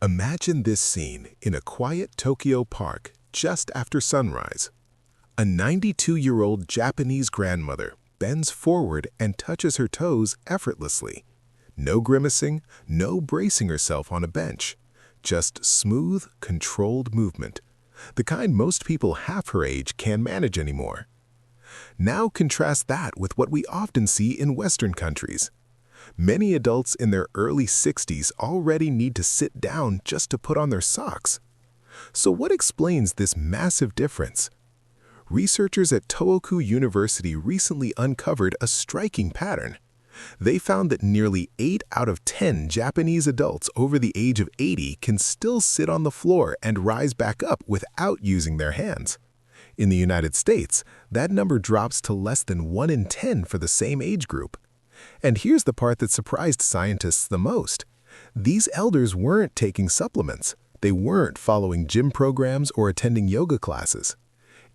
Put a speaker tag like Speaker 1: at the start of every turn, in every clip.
Speaker 1: Imagine this scene in a quiet Tokyo park just after sunrise. A 92-year-old Japanese grandmother bends forward and touches her toes effortlessly. No grimacing, no bracing herself on a bench. Just smooth, controlled movement. The kind most people half her age can't manage anymore. Now contrast that with what we often see in Western countries. Many adults in their early 60s already need to sit down just to put on their socks. So what explains this massive difference? Researchers at Tohoku University recently uncovered a striking pattern. They found that nearly 8 out of 10 Japanese adults over the age of 80 can still sit on the floor and rise back up without using their hands. In the United States, that number drops to less than 1 in 10 for the same age group. And here's the part that surprised scientists the most. These elders weren't taking supplements. They weren't following gym programs or attending yoga classes.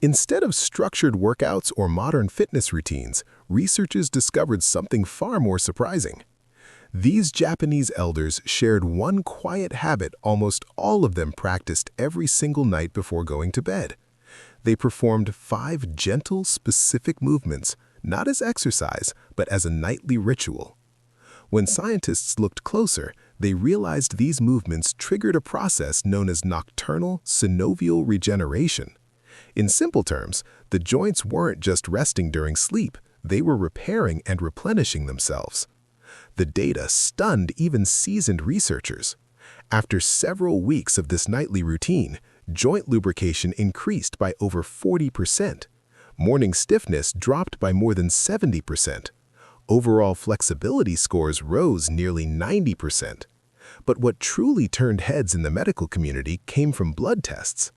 Speaker 1: Instead of structured workouts or modern fitness routines, researchers discovered something far more surprising. These Japanese elders shared one quiet habit almost all of them practiced every single night before going to bed. They performed 5 gentle, specific movements, not as exercise, but as a nightly ritual. When scientists looked closer, they realized these movements triggered a process known as nocturnal synovial regeneration. In simple terms, the joints weren't just resting during sleep, they were repairing and replenishing themselves. The data stunned even seasoned researchers. After several weeks of this nightly routine, joint lubrication increased by over 40%. Morning stiffness dropped by more than 70%. Overall flexibility scores rose nearly 90%. But what truly turned heads in the medical community came from blood tests.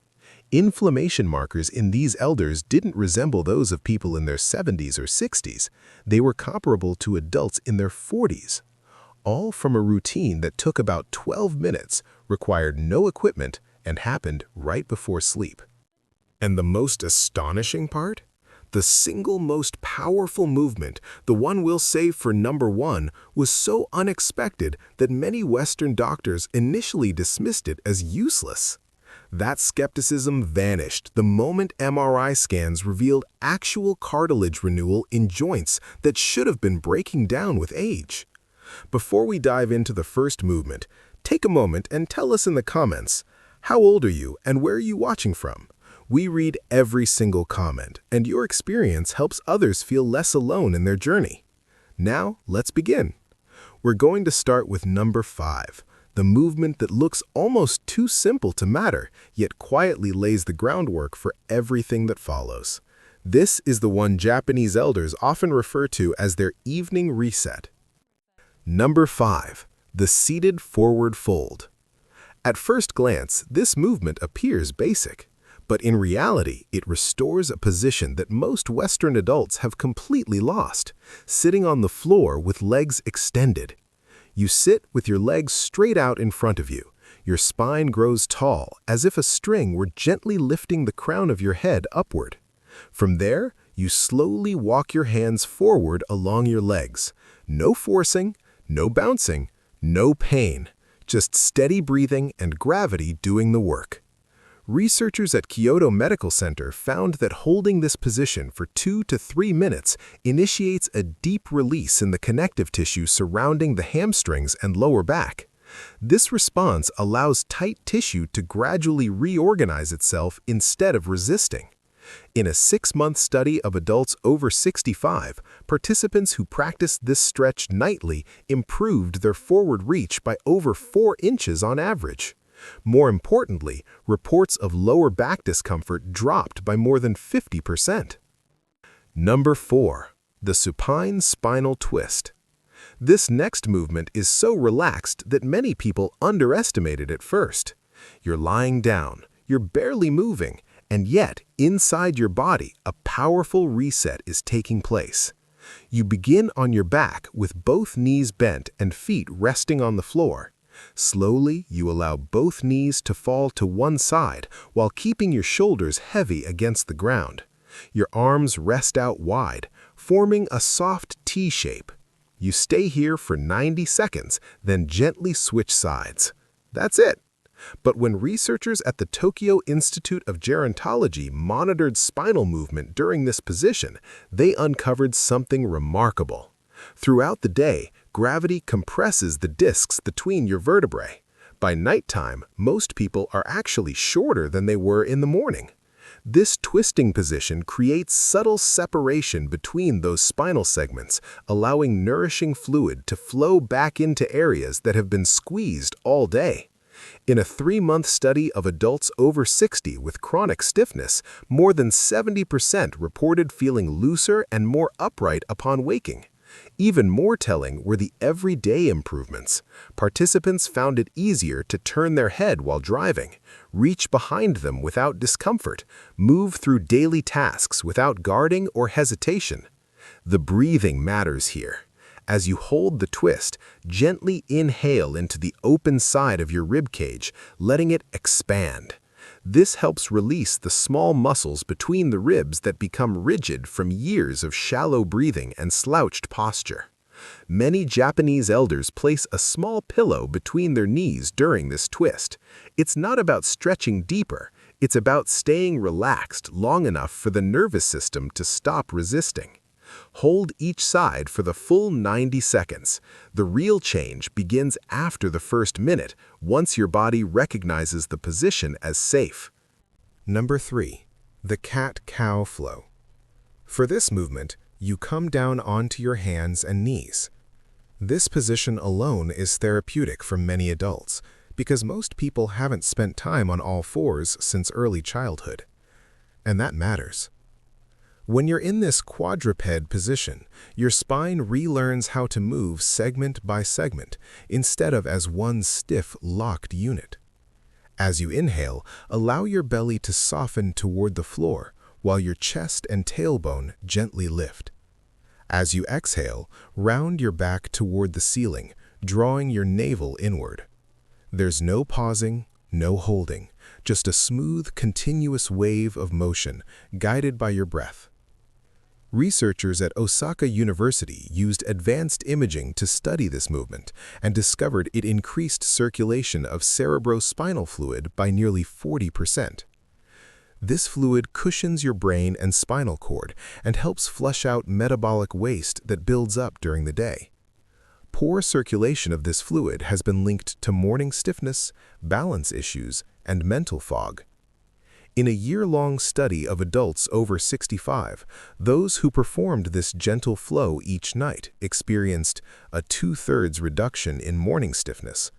Speaker 1: Inflammation markers in these elders didn't resemble those of people in their 70s or 60s. They were comparable to adults in their 40s. All from a routine that took about 12 minutes, required no equipment, and happened right before sleep. And the most astonishing part? The single most powerful movement, the one we'll save for number 1, was so unexpected that many Western doctors initially dismissed it as useless. That skepticism vanished the moment MRI scans revealed actual cartilage renewal in joints that should have been breaking down with age. Before we dive into the first movement, take a moment and tell us in the comments, how old are you and where are you watching from? We read every single comment, and your experience helps others feel less alone in their journey. Now, let's begin. We're going to start with number 5, the movement that looks almost too simple to matter, yet quietly lays the groundwork for everything that follows. This is the one Japanese elders often refer to as their evening reset. Number 5, the seated forward fold. At first glance, this movement appears basic. But in reality, it restores a position that most Western adults have completely lost, sitting on the floor with legs extended. You sit with your legs straight out in front of you. Your spine grows tall, as if a string were gently lifting the crown of your head upward. From there, you slowly walk your hands forward along your legs. No forcing, no bouncing, no pain. Just steady breathing and gravity doing the work. Researchers at Kyoto Medical Center found that holding this position for 2 to 3 minutes initiates a deep release in the connective tissue surrounding the hamstrings and lower back. This response allows tight tissue to gradually reorganize itself instead of resisting. In a 6-month study of adults over 65, participants who practiced this stretch nightly improved their forward reach by over 4 inches on average. More importantly, reports of lower back discomfort dropped by more than 50%. Number 4, the supine spinal twist. This next movement is so relaxed that many people underestimate it at first. You're lying down, you're barely moving, and yet inside your body, a powerful reset is taking place. You begin on your back with both knees bent and feet resting on the floor. Slowly, you allow both knees to fall to one side while keeping your shoulders heavy against the ground. Your arms rest out wide, forming a soft T shape. You stay here for 90 seconds, then gently switch sides. That's it. But when researchers at the Tokyo Institute of Gerontology monitored spinal movement during this position, they uncovered something remarkable. Throughout the day, gravity compresses the discs between your vertebrae. By nighttime, most people are actually shorter than they were in the morning. This twisting position creates subtle separation between those spinal segments, allowing nourishing fluid to flow back into areas that have been squeezed all day. In a 3-month study of adults over 60 with chronic stiffness, more than 70% reported feeling looser and more upright upon waking. Even more telling were the everyday improvements. Participants found it easier to turn their head while driving, reach behind them without discomfort, move through daily tasks without guarding or hesitation. The breathing matters here. As you hold the twist, gently inhale into the open side of your rib cage, letting it expand. This helps release the small muscles between the ribs that become rigid from years of shallow breathing and slouched posture. Many Japanese elders place a small pillow between their knees during this twist. It's not about stretching deeper, it's about staying relaxed long enough for the nervous system to stop resisting. Hold each side for the full 90 seconds. The real change begins after the first minute, once your body recognizes the position as safe. Number 3. The cat-cow flow. For this movement, you come down onto your hands and knees. This position alone is therapeutic for many adults, because most people haven't spent time on all fours since early childhood. And that matters. When you're in this quadruped position, your spine relearns how to move segment by segment instead of as one stiff, locked unit. As you inhale, allow your belly to soften toward the floor while your chest and tailbone gently lift. As you exhale, round your back toward the ceiling, drawing your navel inward. There's no pausing, no holding, just a smooth, continuous wave of motion guided by your breath. Researchers at Osaka University used advanced imaging to study this movement and discovered it increased circulation of cerebrospinal fluid by nearly 40%. This fluid cushions your brain and spinal cord and helps flush out metabolic waste that builds up during the day. Poor circulation of this fluid has been linked to morning stiffness, balance issues, and mental fog. In a year-long study of adults over 65, those who performed this gentle flow each night experienced a 2/3 reduction in morning stiffness,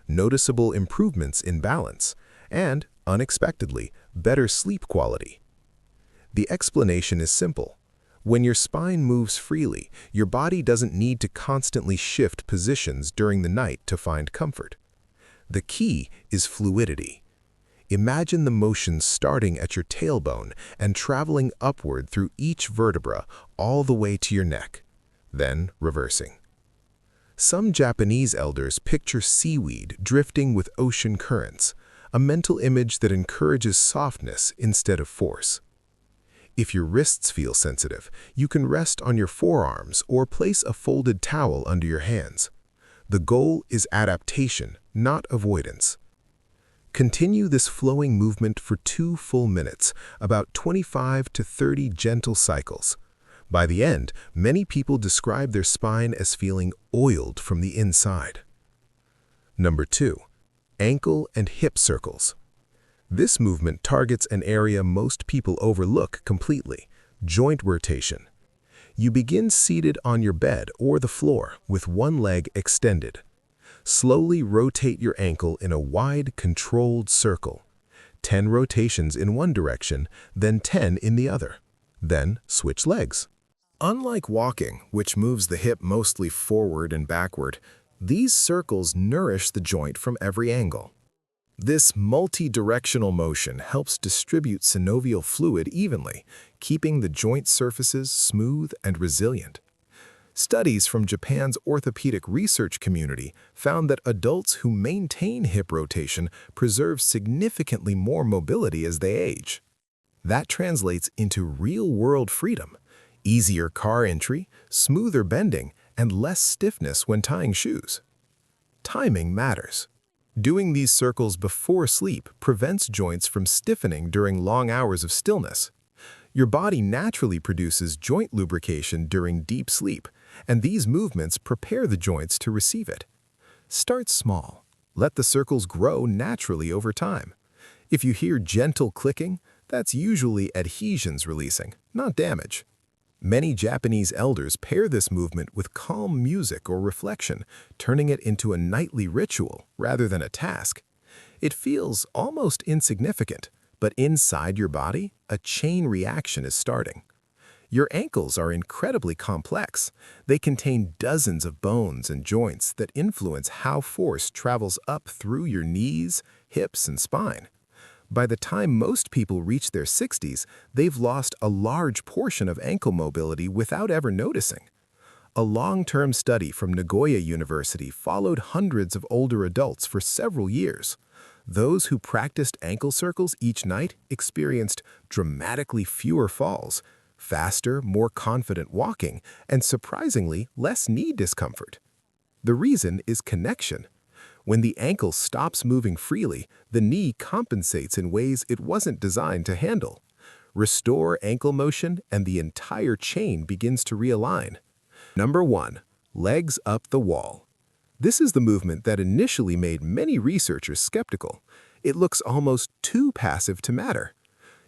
Speaker 1: noticeable improvements in balance, and, unexpectedly, better sleep quality. The explanation is simple. When your spine moves freely, your body doesn't need to constantly shift positions during the night to find comfort. The key is fluidity. Imagine the motion starting at your tailbone and traveling upward through each vertebra all the way to your neck, then reversing. Some Japanese elders picture seaweed drifting with ocean currents, a mental image that encourages softness instead of force. If your wrists feel sensitive, you can rest on your forearms or place a folded towel under your hands. The goal is adaptation, not avoidance. Continue this flowing movement for 2 full minutes, about 25 to 30 gentle cycles. By the end, many people describe their spine as feeling oiled from the inside. Number 2. Ankle and hip circles. This movement targets an area most people overlook completely: joint rotation. You begin seated on your bed or the floor with one leg extended. Slowly rotate your ankle in a wide, controlled circle. 10 rotations in one direction, then 10 in the other. Then switch legs. Unlike walking, which moves the hip mostly forward and backward, these circles nourish the joint from every angle. This multi-directional motion helps distribute synovial fluid evenly, keeping the joint surfaces smooth and resilient. Studies from Japan's orthopedic research community found that adults who maintain hip rotation preserve significantly more mobility as they age. That translates into real-world freedom, easier car entry, smoother bending, and less stiffness when tying shoes. Timing matters. Doing these circles before sleep prevents joints from stiffening during long hours of stillness. Your body naturally produces joint lubrication during deep sleep, and these movements prepare the joints to receive it. Start small. Let the circles grow naturally over time. If you hear gentle clicking, that's usually adhesions releasing, not damage. Many Japanese elders pair this movement with calm music or reflection, turning it into a nightly ritual rather than a task. It feels almost insignificant, but inside your body, a chain reaction is starting. Your ankles are incredibly complex. They contain dozens of bones and joints that influence how force travels up through your knees, hips, and spine. By the time most people reach their 60s, they've lost a large portion of ankle mobility without ever noticing. A long-term study from Nagoya University followed hundreds of older adults for several years. Those who practiced ankle circles each night experienced dramatically fewer falls, faster, more confident walking, and surprisingly less knee discomfort. The reason is connection. When the ankle stops moving freely, the knee compensates in ways it wasn't designed to handle. Restore ankle motion and the entire chain begins to realign. Number 1. Legs up the wall. This is the movement that initially made many researchers skeptical. It looks almost too passive to matter.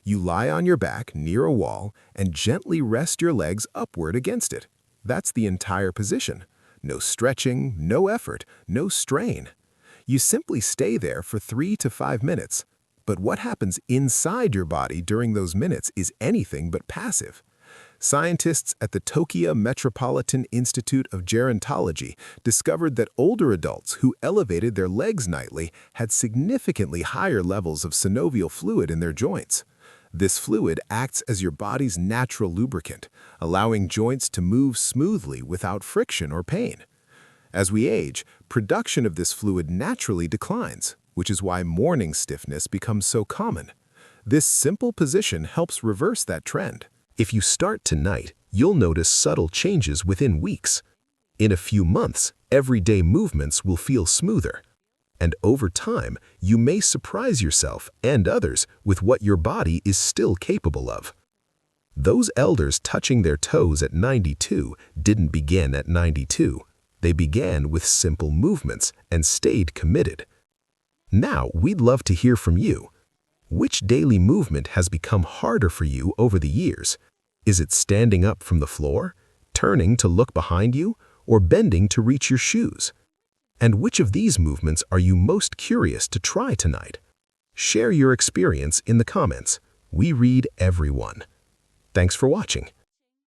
Speaker 1: You lie on your back near a wall and gently rest your legs upward against it. That's the entire position. No stretching, no effort, no strain. You simply stay there for 3 to 5 minutes. But what happens inside your body during those minutes is anything but passive. Scientists at the Tokyo Metropolitan Institute of Gerontology discovered that older adults who elevated their legs nightly had significantly higher levels of synovial fluid in their joints. This fluid acts as your body's natural lubricant, allowing joints to move smoothly without friction or pain. As we age, production of this fluid naturally declines, which is why morning stiffness becomes so common. This simple position helps reverse that trend. If you start tonight, you'll notice subtle changes within weeks. In a few months, everyday movements will feel smoother. And over time, you may surprise yourself and others with what your body is still capable of. Those elders touching their toes at 92 didn't begin at 92. They began with simple movements and stayed committed. Now, we'd love to hear from you. Which daily movement has become harder for you over the years? Is it standing up from the floor, turning to look behind you, or bending to reach your shoes? And which of these movements are you most curious to try tonight? Share your experience in the comments. We read every one. Thanks for watching.